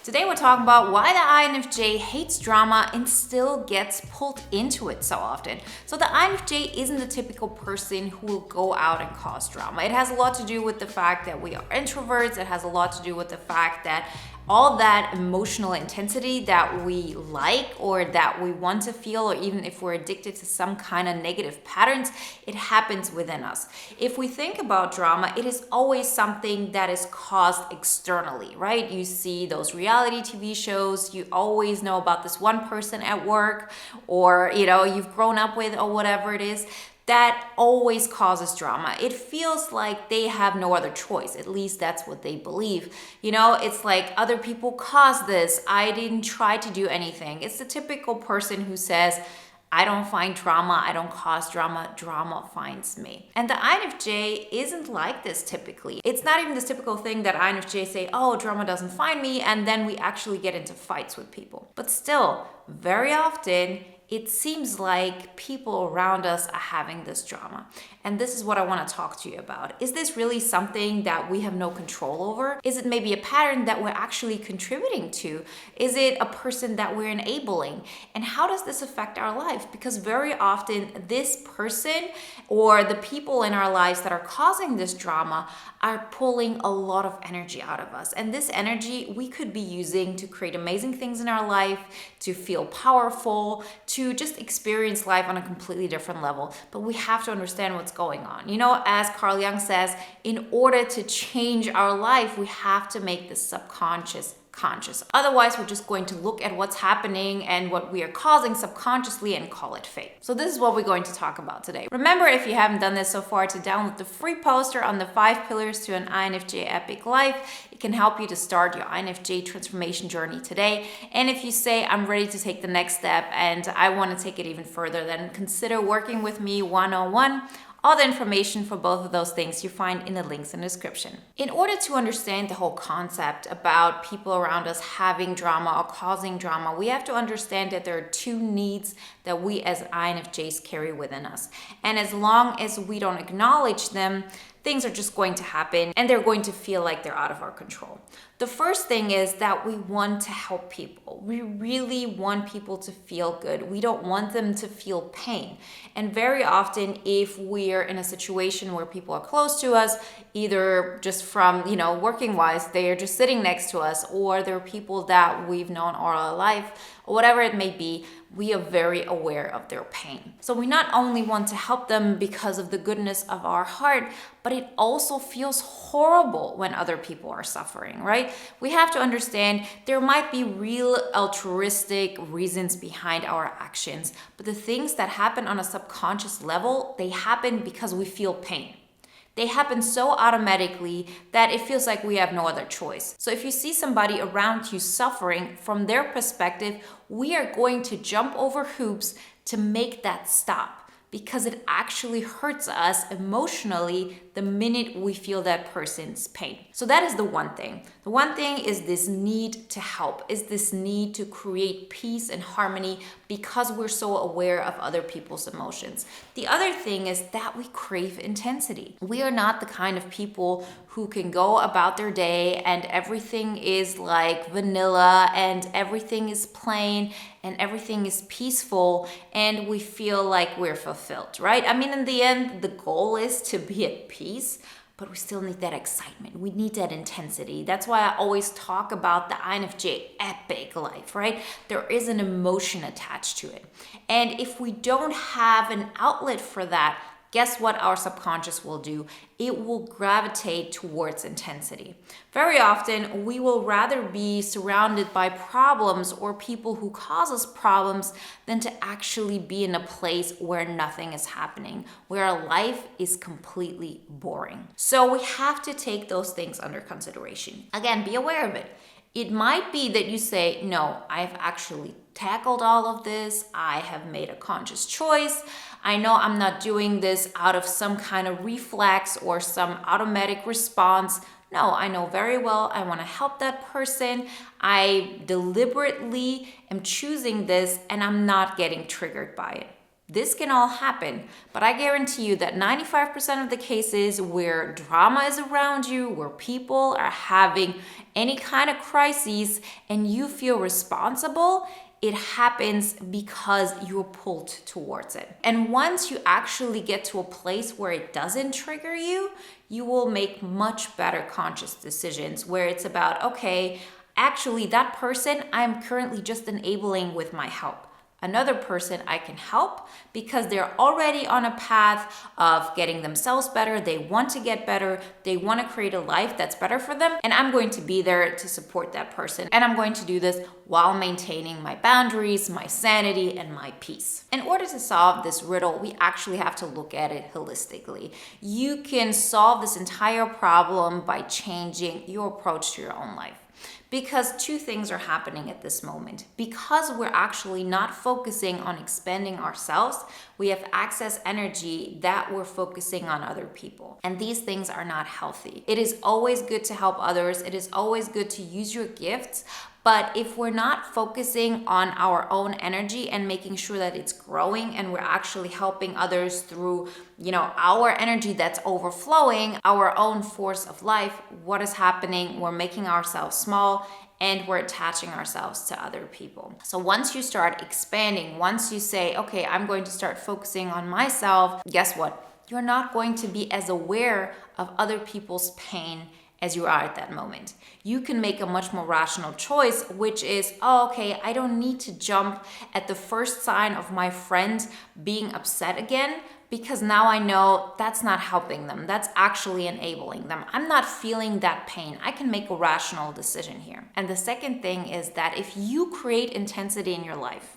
Today we're talking about why the INFJ hates drama and still gets pulled into it so often. So the INFJ isn't the typical person who will go out and cause drama. It has a lot to do with the fact that we are introverts. It has a lot to do with the fact that all that emotional intensity that we like or that we want to feel, or even if we're addicted to some kind of negative patterns, it happens within us. If we think about drama, it is always something that is caused externally, right? You see those reality TV shows, you always know about this one person at work or, you've grown up with or whatever it is. That always causes drama. It feels like they have no other choice. At least that's what they believe. It's like other people caused this. I didn't try to do anything. It's the typical person who says, I don't find drama, I don't cause drama, drama finds me. And the INFJ isn't like this typically. It's not even this typical thing that INFJ say, oh, drama doesn't find me, and then we actually get into fights with people. But still, very often, it seems like people around us are having this drama. And this is what I want to talk to you about. Is this really something that we have no control over? Is it maybe a pattern that we're actually contributing to? Is it a person that we're enabling? And how does this affect our life? Because very often this person or the people in our lives that are causing this drama are pulling a lot of energy out of us. And this energy we could be using to create amazing things in our life, to feel powerful, to just experience life on a completely different level. But we have to understand what's going on. As Carl Jung says, in order to change our life, we have to make the subconscious conscious. Otherwise, we're just going to look at what's happening and what we are causing subconsciously and call it fate. So this is what we're going to talk about today. Remember, if you haven't done this so far, to download the free poster on the 5 pillars to an INFJ epic life. It can help you to start your INFJ transformation journey today. And if you say, I'm ready to take the next step and I want to take it even further, then consider working with me one-on-one. All the information for both of those things you find in the links in the description. In order to understand the whole concept about people around us having drama or causing drama, we have to understand that there are 2 needs that we as INFJs carry within us. And as long as we don't acknowledge them, things are just going to happen and they're going to feel like they're out of our control. The first thing is that we want to help people. We really want people to feel good. We don't want them to feel pain. And very often, if we're in a situation where people are close to us, either just from, working wise, they are just sitting next to us, or they're people that we've known all our life, or whatever it may be, we are very aware of their pain. So we not only want to help them because of the goodness of our heart, but it also feels horrible when other people are suffering, right? We have to understand there might be real altruistic reasons behind our actions, but the things that happen on a subconscious level, they happen because we feel pain. They happen so automatically that it feels like we have no other choice. So if you see somebody around you suffering, from their perspective, we are going to jump over hoops to make that stop, because it actually hurts us emotionally the minute we feel that person's pain. So that is the one thing. The one thing is this need to help, is this need to create peace and harmony because we're so aware of other people's emotions. The other thing is that we crave intensity. We are not the kind of people who can go about their day and everything is like vanilla and everything is plain and everything is peaceful and we feel like we're fulfilled, right? I mean, in the end, the goal is to be at peace, but we still need that excitement. We need that intensity. That's why I always talk about the INFJ epic life, right? There is an emotion attached to it. And if we don't have an outlet for that, guess what our subconscious will do? It will gravitate towards intensity. Very often, we will rather be surrounded by problems or people who cause us problems than to actually be in a place where nothing is happening, where our life is completely boring. So we have to take those things under consideration. Again, be aware of it. It might be that you say, no, I've actually tackled all of this. I have made a conscious choice. I know I'm not doing this out of some kind of reflex or some automatic response. No, I know very well I want to help that person. I deliberately am choosing this and I'm not getting triggered by it. This can all happen, but I guarantee you that 95% of the cases where drama is around you, where people are having any kind of crises and you feel responsible, it happens because you're pulled towards it. And once you actually get to a place where it doesn't trigger you, you will make much better conscious decisions where it's about, okay, actually that person I'm currently just enabling with my help. Another person I can help because they're already on a path of getting themselves better. They want to get better. They want to create a life that's better for them. And I'm going to be there to support that person. And I'm going to do this while maintaining my boundaries, my sanity, and my peace. In order to solve this riddle, we actually have to look at it holistically. You can solve this entire problem by changing your approach to your own life. Because two things are happening at this moment. Because we're actually not focusing on expanding ourselves, we have excess energy that we're focusing on other people. And these things are not healthy. It is always good to help others. It is always good to use your gifts. But if we're not focusing on our own energy and making sure that it's growing and we're actually helping others through, our energy that's overflowing, our own force of life, what is happening? We're making ourselves small and we're attaching ourselves to other people. So once you start expanding, once you say, okay, I'm going to start focusing on myself, guess what? You're not going to be as aware of other people's pain as you are at that moment. You can make a much more rational choice, which is, okay, I don't need to jump at the first sign of my friend being upset again, because now I know that's not helping them. That's actually enabling them. I'm not feeling that pain. I can make a rational decision here. And the second thing is that if you create intensity in your life,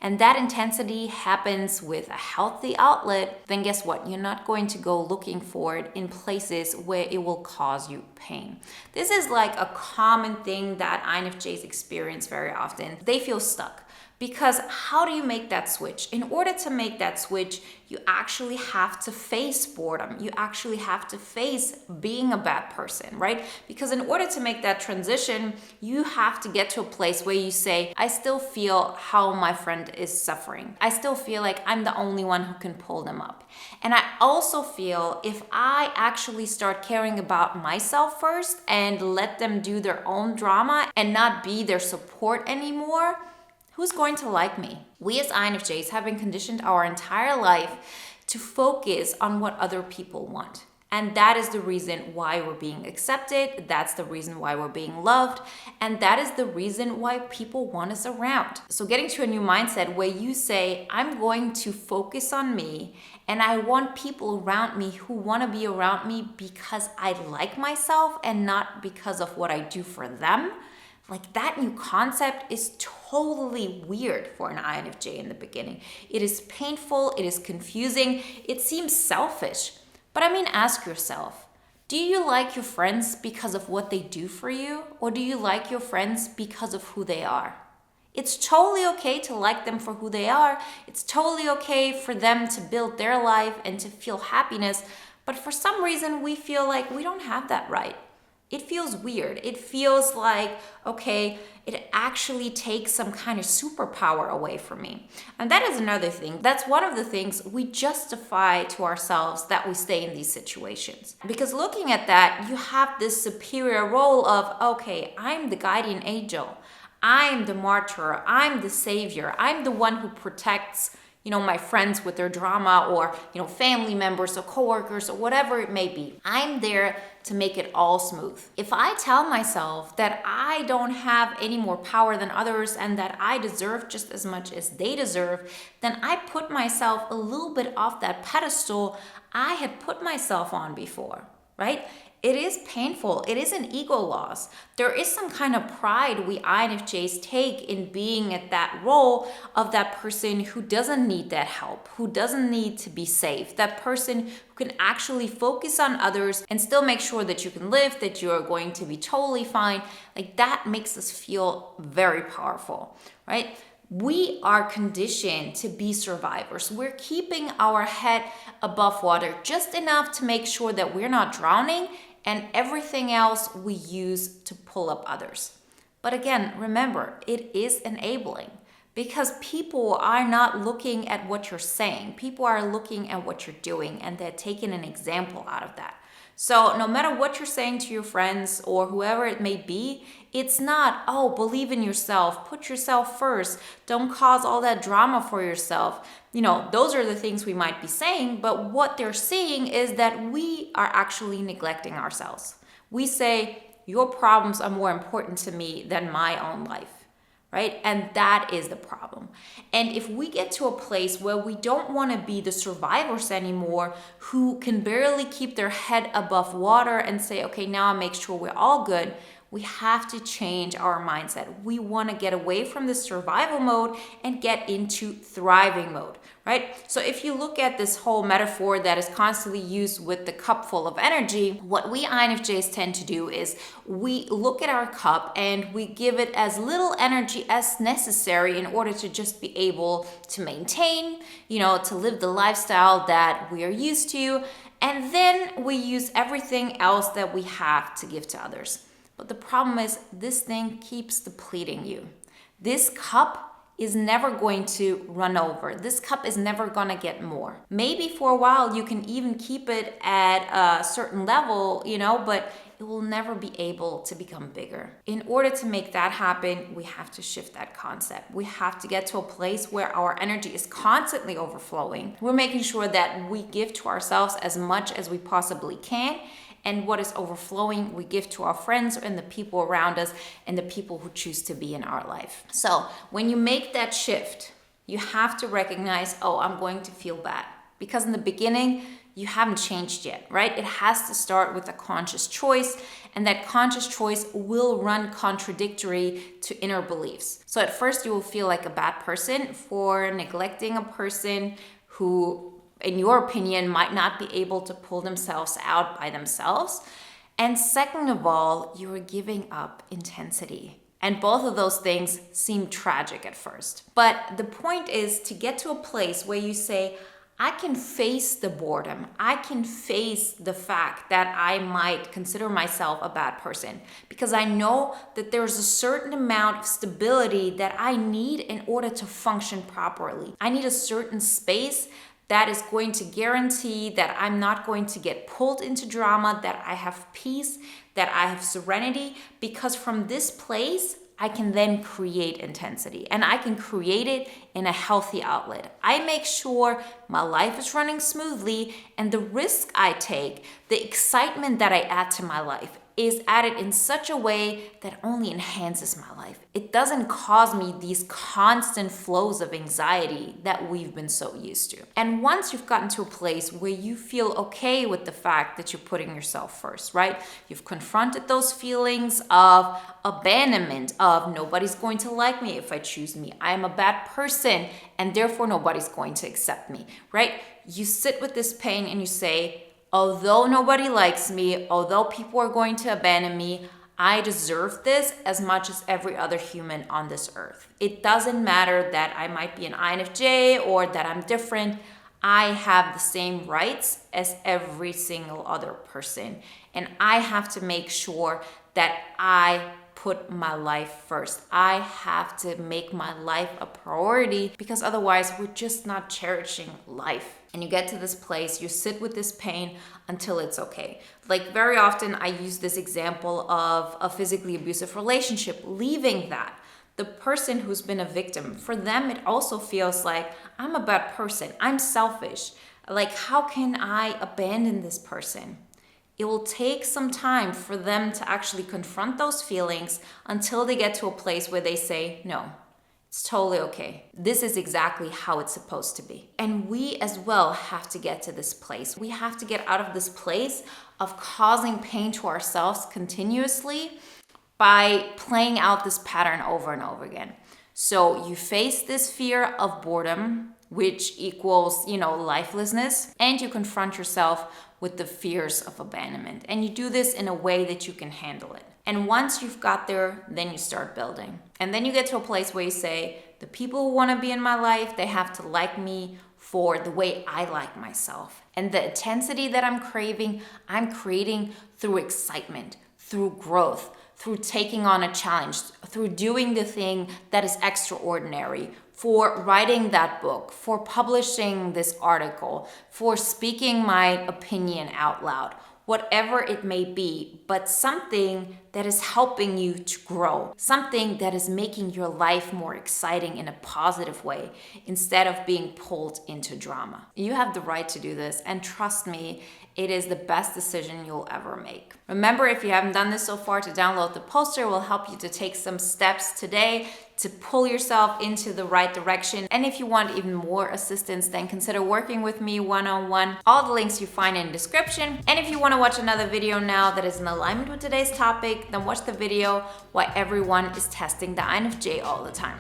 and that intensity happens with a healthy outlet, then guess what? You're not going to go looking for it in places where it will cause you pain. This is like a common thing that INFJs experience very often. They feel stuck. Because how do you make that switch? In order to make that switch, you actually have to face boredom. You actually have to face being a bad person, right? Because in order to make that transition, you have to get to a place where you say, I still feel how my friend is suffering. I still feel like I'm the only one who can pull them up. And I also feel if I actually start caring about myself first and let them do their own drama and not be their support anymore, who's going to like me? We as INFJs have been conditioned our entire life to focus on what other people want. And that is the reason why we're being accepted. That's the reason why we're being loved. And that is the reason why people want us around. So getting to a new mindset where you say, I'm going to focus on me and I want people around me who want to be around me because I like myself and not because of what I do for them. Like that new concept is totally weird for an INFJ in the beginning. It is painful, it is confusing, it seems selfish. But ask yourself, do you like your friends because of what they do for you? Or do you like your friends because of who they are? It's totally okay to like them for who they are. It's totally okay for them to build their life and to feel happiness. But for some reason, we feel like we don't have that right. It feels weird. It feels like, okay, it actually takes some kind of superpower away from me. And that is another thing. That's one of the things we justify to ourselves that we stay in these situations. Because looking at that, you have this superior role of, okay, I'm the guardian angel. I'm the martyr. I'm the savior. I'm the one who protects my friends with their drama or, family members or coworkers or whatever it may be. I'm there to make it all smooth. If I tell myself that I don't have any more power than others and that I deserve just as much as they deserve, then I put myself a little bit off that pedestal I had put myself on before, right? It is painful. It is an ego loss. There is some kind of pride we INFJs take in being at that role of that person who doesn't need that help, who doesn't need to be saved, that person who can actually focus on others and still make sure that you can live, that you are going to be totally fine. Like that makes us feel very powerful, right? We are conditioned to be survivors. We're keeping our head above water just enough to make sure that we're not drowning, and everything else we use to pull up others. But again, remember, it is enabling Because people are not looking at what you're saying. People are looking at what you're doing, and they're taking an example out of that. So no matter what you're saying to your friends or whoever it may be, it's not, oh, believe in yourself, put yourself first, don't cause all that drama for yourself. Those are the things we might be saying, but what they're saying is that we are actually neglecting ourselves. We say, your problems are more important to me than my own life. Right? And that is the problem. And if we get to a place where we don't want to be the survivors anymore, who can barely keep their head above water and say, okay, now I make sure we're all good, we have to change our mindset. We want to get away from the survival mode and get into thriving mode, right? So if you look at this whole metaphor that is constantly used with the cup full of energy, what we INFJs tend to do is we look at our cup and we give it as little energy as necessary in order to just be able to maintain, to live the lifestyle that we are used to. And then we use everything else that we have to give to others. But the problem is this thing keeps depleting you. This cup is never going to run over. This cup is never going to get more. Maybe for a while you can even keep it at a certain level, but it will never be able to become bigger. In order to make that happen, we have to shift that concept. We have to get to a place where our energy is constantly overflowing. We're making sure that we give to ourselves as much as we possibly can. And what is overflowing, we give to our friends and the people around us and the people who choose to be in our life. So when you make that shift, you have to recognize, oh, I'm going to feel bad. Because in the beginning, you haven't changed yet, right? It has to start with a conscious choice, and that conscious choice will run contradictory to inner beliefs. So at first, you will feel like a bad person for neglecting a person who, in your opinion, might not be able to pull themselves out by themselves. And second of all, you are giving up intensity. And both of those things seem tragic at first. But the point is to get to a place where you say, I can face the boredom. I can face the fact that I might consider myself a bad person because I know that there's a certain amount of stability that I need in order to function properly. I need a certain space that is going to guarantee that I'm not going to get pulled into drama, that I have peace, that I have serenity, because from this place, I can then create intensity, and I can create it in a healthy outlet. I make sure my life is running smoothly, and the risk I take, the excitement that I add to my life, is added in such a way that only enhances my life. It doesn't cause me these constant flows of anxiety that we've been so used to. And once you've gotten to a place where you feel okay with the fact that you're putting yourself first, right? You've confronted those feelings of abandonment, of nobody's going to like me if I choose me. I am a bad person and therefore nobody's going to accept me, right? You sit with this pain and you say, although nobody likes me, although people are going to abandon me, I deserve this as much as every other human on this earth. It doesn't matter that I might be an INFJ or that I'm different. I have the same rights as every single other person. And I have to make sure that I put my life first. I have to make my life a priority because otherwise we're just not cherishing life. And you get to this place, you sit with this pain until it's okay. Like very often I use this example of a physically abusive relationship, leaving that. The person who's been a victim, for them it also feels like I'm a bad person, I'm selfish. Like how can I abandon this person? It will take some time for them to actually confront those feelings until they get to a place where they say, no, it's totally okay. This is exactly how it's supposed to be. And we as well have to get to this place. We have to get out of this place of causing pain to ourselves continuously by playing out this pattern over and over again. So you face this fear of boredom, which equals, lifelessness, and you confront yourself with the fears of abandonment. And you do this in a way that you can handle it. And once you've got there, then you start building. And then you get to a place where you say, the people who want to be in my life, they have to like me for the way I like myself. And the intensity that I'm craving, I'm creating through excitement, through growth, through taking on a challenge, through doing the thing that is extraordinary, for writing that book, for publishing this article, for speaking my opinion out loud, whatever it may be, but something that is helping you to grow, something that is making your life more exciting in a positive way instead of being pulled into drama. You have the right to do this, and trust me, it is the best decision you'll ever make. Remember, if you haven't done this so far, to download the poster will help you to take some steps today to pull yourself into the right direction. And if you want even more assistance, then consider working with me one-on-one. All the links you find in the description. And if you want to watch another video now that is in alignment with today's topic, then watch the video why everyone is testing the INFJ all the time.